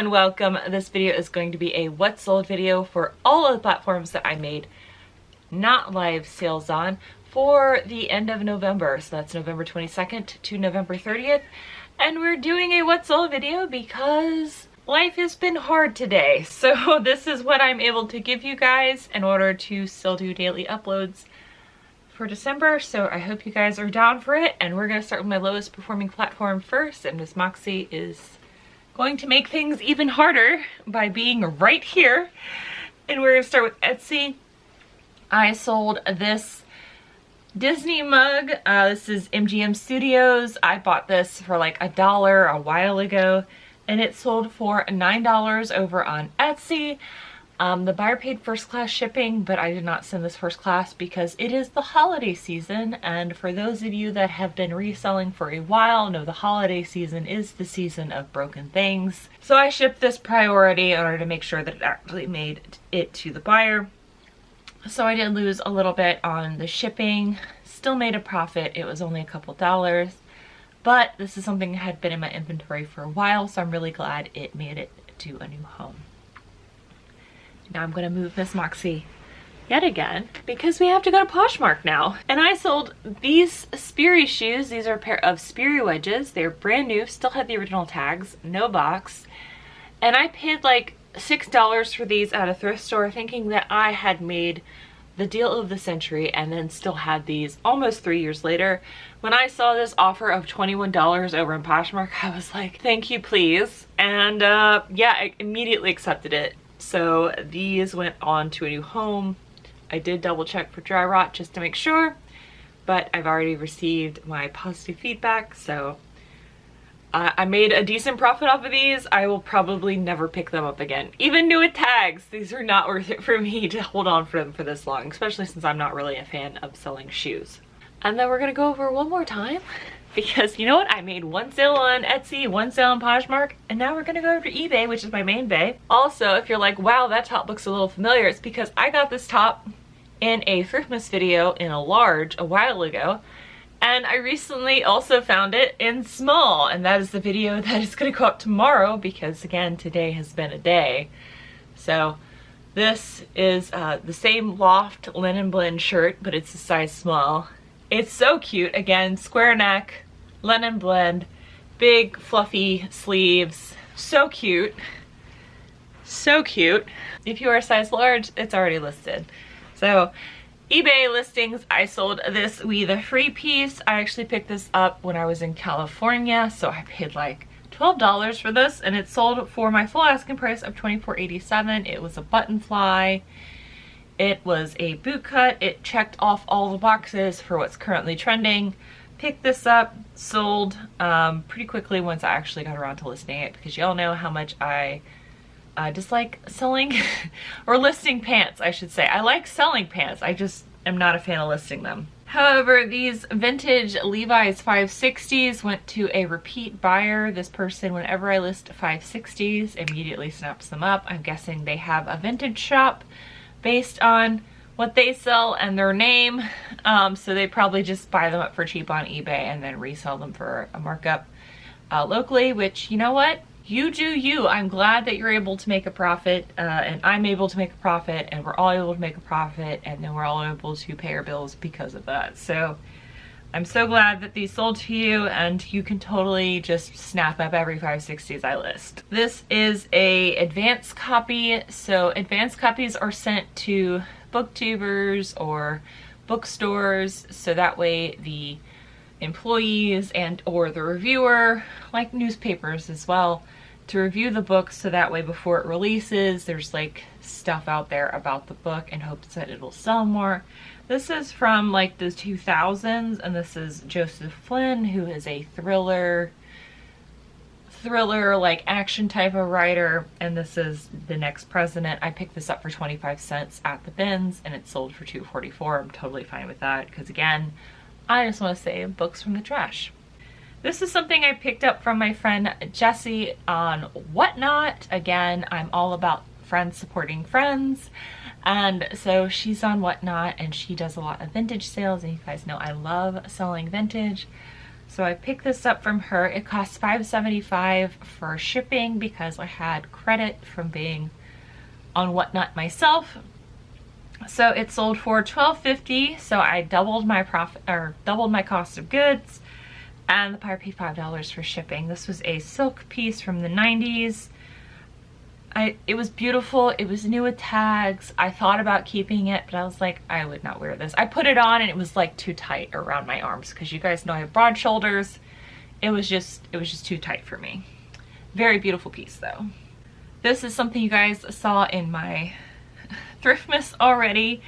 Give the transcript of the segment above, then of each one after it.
and welcome. This video is going to be a what sold video for all of the platforms that I made not live sales on for the end of November. So that's November 22nd to November 30th. And we're doing a what sold video because life has been hard today. So this is what I'm able to give you guys in order to still do daily uploads for December. So I hope you guys are down for it. And we're going to start with my lowest performing platform first. And Miss Moxie is going to make things even harder by being right here. And we're going to start with Etsy. I sold this Disney mug. This is MGM Studios. I bought this for like $1 a while ago, and it sold for $9 over on Etsy. The buyer paid first class shipping, but I did not send this first class because it is the holiday season, and for those of you that have been reselling for a while know the holiday season is the season of broken things. So I shipped this priority in order to make sure that it actually made it to the buyer. So I did lose a little bit on the shipping, still made a profit. It was only a couple dollars, but this is something that had been in my inventory for a while, so I'm really glad it made it to a new home. Now I'm gonna move Miss Moxie yet again because we have to go to Poshmark now. And I sold these Sperry shoes. These are a pair of Sperry wedges. They're brand new, still have the original tags, no box. And I paid like $6 for these at a thrift store, thinking that I had made the deal of the century, and then still had these almost 3 years later. When I saw this offer of $21 over in Poshmark, I was like, thank you, please. And yeah, I immediately accepted it. So these went on to a new home. I did double check for dry rot just to make sure, but I've already received my positive feedback, so I made a decent profit off of these. I will probably never pick them up again. Even new with tags, these are not worth it for me to hold on for them for this long, especially since I'm not really a fan of selling shoes. And then we're gonna go over one more time because you know what? I made one sale on Etsy, one sale on Poshmark, and now we're gonna go over to eBay, which is my main bay. Also, if you're like, wow, that top looks a little familiar, it's because I got this top in a Thriftmas video in a large a while ago. And I recently also found it in small, and that is the video that is gonna go up tomorrow because again, today has been a day. So this is the same loft linen blend shirt, but it's a size small. It's so cute. Again, square neck, linen blend, big fluffy sleeves. So cute. So cute. If you are a size large, it's already listed. So eBay listings, I sold this with a free piece. I actually picked this up when I was in California, so I paid like $12 for this, and it sold for my full asking price of $24.87. It was a button fly. It was a boot cut. It checked off all the boxes for what's currently trending. Picked this up, sold pretty quickly once I actually got around to listing it, because y'all know how much I dislike selling or listing pants, I should say. I like selling pants, I just am not a fan of listing them. However, these vintage Levi's 560s went to a repeat buyer. This person, whenever I list 560s, immediately snaps them up. I'm guessing they have a vintage shop based on what they sell and their name, so they probably just buy them up for cheap on eBay and then resell them for a markup locally, which, you know what? You do you. I'm glad that you're able to make a profit, and I'm able to make a profit, and we're all able to make a profit, and then we're all able to pay our bills because of that. So I'm so glad that these sold to you, and you can totally just snap up every 560s I list. This is a advanced copy. So advanced copies are sent to booktubers or bookstores, so that way the employees and or the reviewer, like newspapers as well, to review the book, so that way before it releases there's like stuff out there about the book in hopes that it'll sell more. This is from like the 2000s, and this is Joseph Flynn, who is a thriller like action type of writer, and this is The Next President. I picked this up for 25 cents at the bins, and it sold for $2.44. I'm totally fine with that because again, I just want to save books from the trash. This is something I picked up from my friend Jessie on Whatnot. Again, I'm all about friends supporting friends, and so she's on Whatnot and she does a lot of vintage sales, and you guys know I love selling vintage. So I picked this up from her. It cost $5.75 for shipping because I had credit from being on Whatnot myself. So it sold for $12.50. So I doubled my profit, or doubled my cost of goods, and the buyer paid $5 for shipping. This was a silk piece from the 90s. It was beautiful. It was new with tags. I thought about keeping it, but I was like, I would not wear this. I put it on and it was like too tight around my arms because you guys know I have broad shoulders. It was just too tight for me. Very beautiful piece though. This is something you guys saw in my Thriftmas already.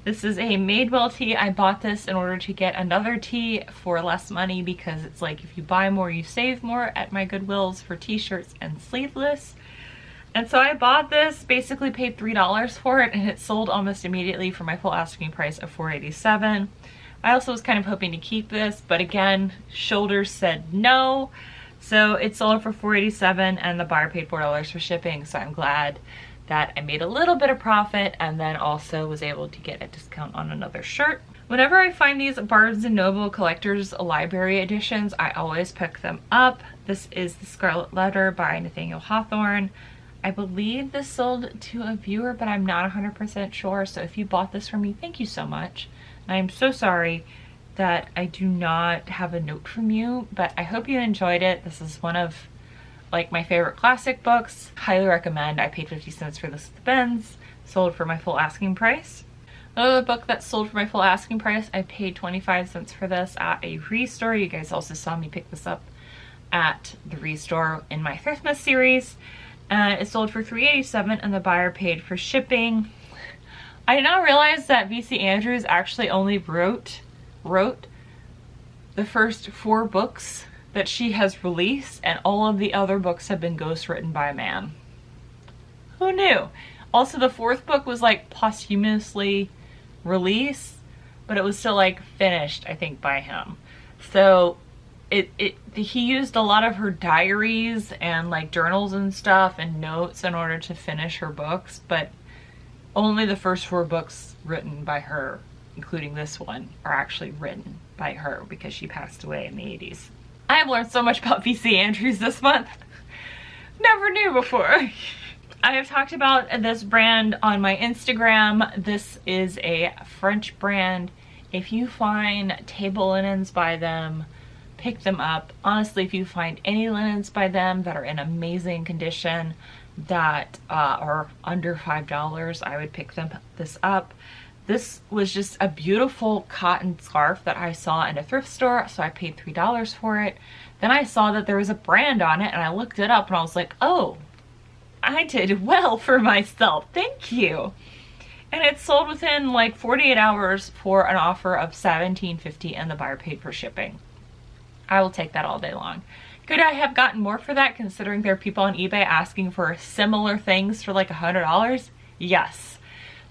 This is a Madewell tee. I bought this in order to get another tee for less money because it's like if you buy more, you save more at my Goodwills for t-shirts and sleeveless. And so I bought this, basically paid $3 for it, and it sold almost immediately for my full asking price of $4.87. I also was kind of hoping to keep this, but again, shoulders said no. So it sold for $4.87 and the buyer paid $4 for shipping. So I'm glad that I made a little bit of profit and then also was able to get a discount on another shirt. Whenever I find these Barnes & Noble Collector's Library editions, I always pick them up. This is The Scarlet Letter by Nathaniel Hawthorne. I believe this sold to a viewer, but I'm not 100% sure. So if you bought this from me, thank you so much. I am so sorry that I do not have a note from you, but I hope you enjoyed it. This is one of like my favorite classic books. Highly recommend. I paid 50 cents for this at the bins. Sold for my full asking price. Another book that sold for my full asking price, I paid 25 cents for this at a Restore. You guys also saw me pick this up at the Restore in my Thriftmas series. And it sold for $3.87 and the buyer paid for shipping. I did not realize that VC Andrews actually only wrote the first 4 books that she has released, and all of the other books have been ghostwritten by a man. Who knew? Also, the 4th book was like posthumously released, but it was still like finished, I think, by him. So he used a lot of her diaries and like journals and stuff and notes in order to finish her books, but only the first 4 books written by her, including this one, are actually written by her because she passed away in the 80s. I have learned so much about VC Andrews this month. Never knew before. I have talked about this brand on my Instagram. This is a French brand. If you find table linens by them, pick them up. Honestly, if you find any linens by them that are in amazing condition that are under $5, I would pick this up. This was just a beautiful cotton scarf that I saw in a thrift store, so I paid $3 for it. Then I saw that there was a brand on it and I looked it up and I was like, oh, I did well for myself, thank you. And it sold within like 48 hours for an offer of $17.50 and the buyer paid for shipping. I will take that all day long. Could I have gotten more for that considering there are people on eBay asking for similar things for like $100? Yes.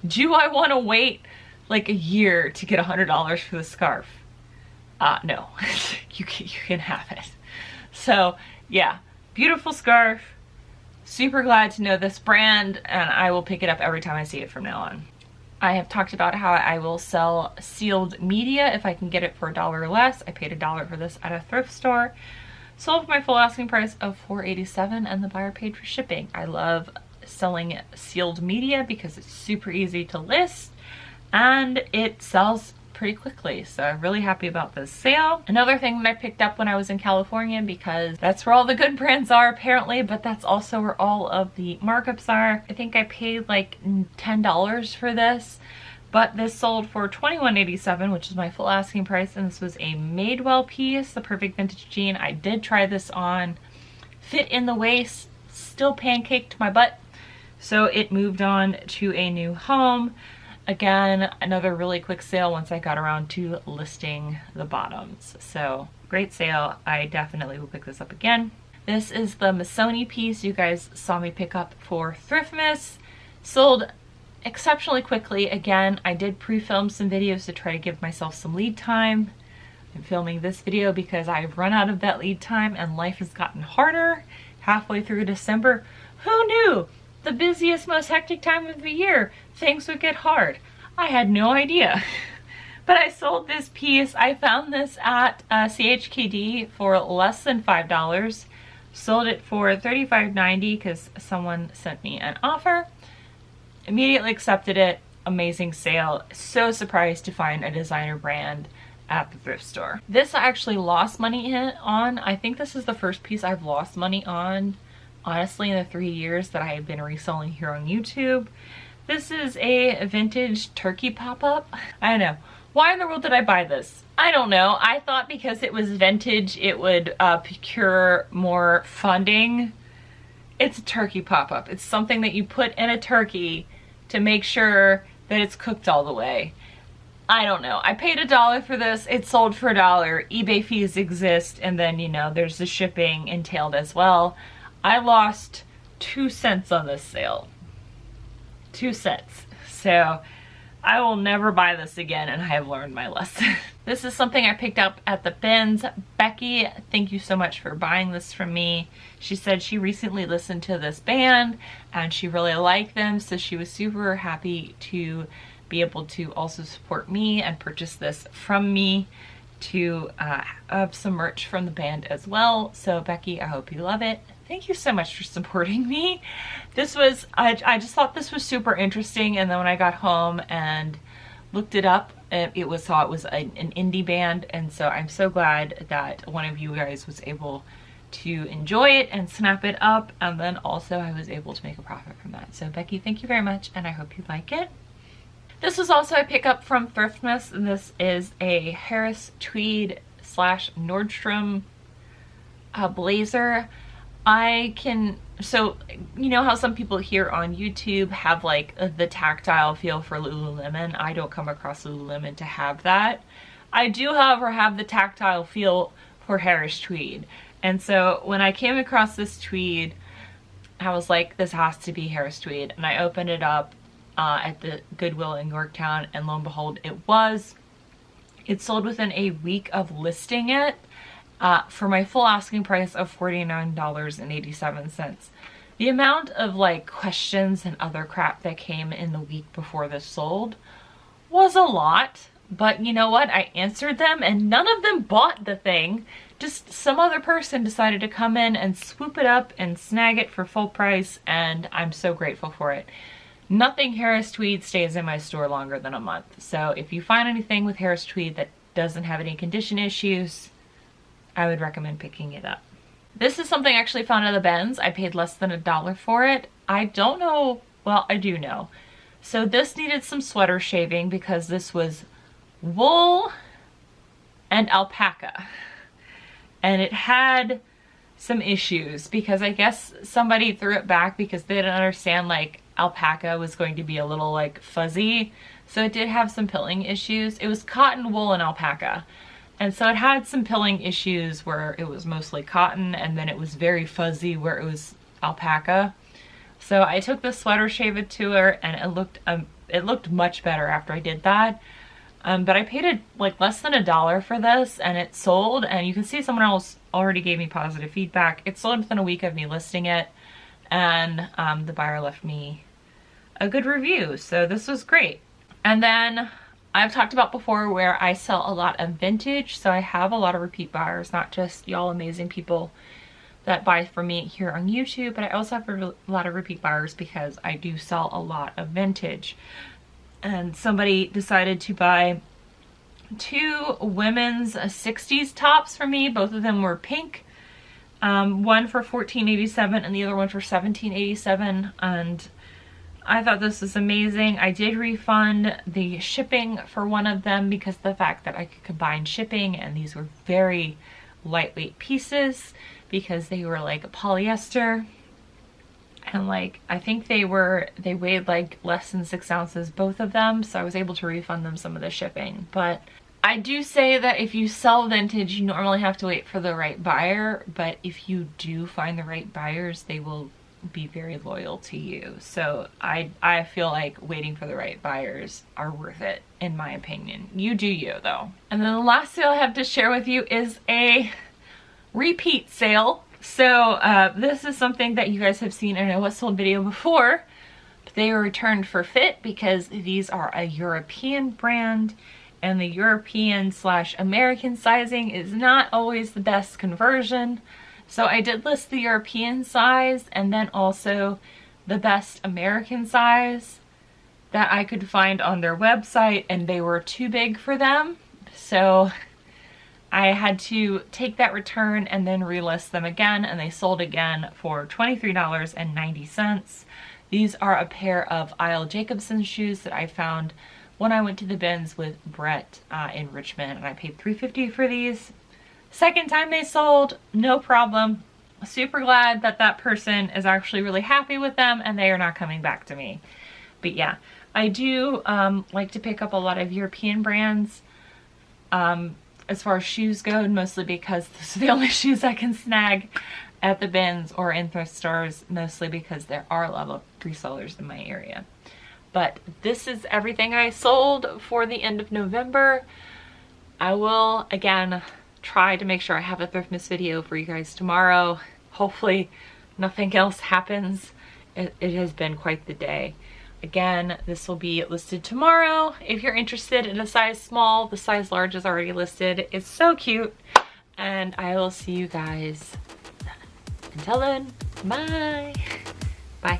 Do I want to wait like a year to get $100 for the scarf? No, you can have it. So yeah, beautiful scarf. Super glad to know this brand, and I will pick it up every time I see it from now on. I have talked about how I will sell sealed media if I can get it for $1 less. I paid $1 for this at a thrift store. Sold for my full asking price of $4.87 and the buyer paid for shipping. I love selling sealed media because it's super easy to list and it sells pretty quickly. So I'm really happy about this sale. Another thing that I picked up when I was in California, because that's where all the good brands are apparently, but that's also where all of the markups are. I think I paid like $10 for this, but this sold for $21.87, which is my full asking price, and this was a Madewell piece, the perfect vintage jean. I did try this on, fit in the waist, still pancaked my butt, so it moved on to a new home. Again, another really quick sale once I got around to listing the bottoms. So great sale. I definitely will pick this up again. This is the Missoni piece you guys saw me pick up for Thriftmas. Sold exceptionally quickly. Again, I did pre-film some videos to try to give myself some lead time. I'm filming this video because I've run out of that lead time and life has gotten harder halfway through December. Who knew? The busiest, most hectic time of the year, things would get hard. I had no idea. But I sold this piece. I found this at CHKD for less than $5. Sold it for $35.90 because someone sent me an offer. Immediately accepted it. Amazing sale. So surprised to find a designer brand at the thrift store. This I actually lost money on. I think this is the first piece I've lost money on, honestly, in the 3 years that I have been reselling here on YouTube. This is a vintage turkey pop-up. I don't know. Why in the world did I buy this? I don't know. I thought because it was vintage it would procure more funding. It's a turkey pop-up. It's something that you put in a turkey to make sure that it's cooked all the way. I don't know. I paid $1 for this. It sold for $1. eBay fees exist, and then, you know, there's the shipping entailed as well. I lost 2 cents on this sale. 2 cents. So I will never buy this again, and I have learned my lesson. This is something I picked up at the bins. Becky, thank you so much for buying this from me. She said she recently listened to this band and she really liked them, so she was super happy to be able to also support me and purchase this from me to have some merch from the band as well. So Becky, I hope you love it. Thank you so much for supporting me. This was, I just thought this was super interesting, and then when I got home and looked it up, it was an indie band, and so I'm so glad that one of you guys was able to enjoy it and snap it up, and then also I was able to make a profit from that. So Becky, thank you very much, and I hope you like it. This was also a pickup from Thriftmas, and this is a Harris tweed / Nordstrom blazer. So you know how some people here on YouTube have like the tactile feel for Lululemon? I don't come across Lululemon to have that. I do, however, have the tactile feel for Harris tweed. And so when I came across this tweed, I was like, this has to be Harris tweed. And I opened it up at the Goodwill in Yorktown, and lo and behold, it was. It sold within a week of listing it. For my full asking price of $49.87. The amount of like questions and other crap that came in the week before this sold was a lot, but you know what? I answered them and none of them bought the thing. Just some other person decided to come in and swoop it up and snag it for full price, and I'm so grateful for it. Nothing Harris tweed stays in my store longer than a month. So if you find anything with Harris tweed that doesn't have any condition issues, I would recommend picking it up. This is something I actually found at the bins. I paid less than $1 for it. I don't know, well, I do know. So this needed some sweater shaving because this was wool and alpaca. And it had some issues because I guess somebody threw it back because they didn't understand like alpaca was going to be a little like fuzzy. So it did have some pilling issues. It was cotton, wool, and alpaca. And so it had some pilling issues where it was mostly cotton, and then it was very fuzzy where it was alpaca. So I took the sweater, shaved it to her, and it looked much better after I did that. But I paid like less than $1 for this, and it sold. And you can see someone else already gave me positive feedback. It sold within a week of me listing it, and the buyer left me a good review. So this was great. And then I've talked about before where I sell a lot of vintage, so I have a lot of repeat buyers, not just y'all amazing people that buy from me here on YouTube, but I also have a lot of repeat buyers because I do sell a lot of vintage. And somebody decided to buy 2 women's 60s tops from me. Both of them were pink. One for $14.87 and the other one for $17.87, and I thought this was amazing. I did refund the shipping for one of them because of the fact that I could combine shipping, and these were very lightweight pieces because they were like polyester, and like I think they weighed like less than 6 ounces, both of them, so I was able to refund them some of the shipping. But I do say that if you sell vintage, you normally have to wait for the right buyer, but if you do find the right buyers, they will be very loyal to you. So I feel like waiting for the right buyers are worth it, in my opinion. You do you though. And then the last sale I have to share with you is a repeat sale. So this is something that you guys have seen in a What Sold video before, but they were returned for fit because these are a European brand, and the European/American sizing is not always the best conversion. So I did list the European size and then also the best American size that I could find on their website, and they were too big for them. So I had to take that return and then relist them again, and they sold again for $23.90. These are a pair of Isle Jacobson shoes that I found when I went to the bins with Brett in Richmond, and I paid $3.50 for these. Second time they sold, no problem. Super glad that that person is actually really happy with them and they are not coming back to me. But yeah, I do like to pick up a lot of European brands as far as shoes go, mostly because those are the only shoes I can snag at the bins or in thrift stores, mostly because there are a lot of resellers in my area. But this is everything I sold for the end of November. I will, again, try to make sure I have a Thriftmas video for you guys tomorrow. Hopefully nothing else happens. It has been quite the day. Again, this will be listed tomorrow. If you're interested in a size small, the size large is already listed. It's so cute. And I will see you guys then. Until then, bye. Bye.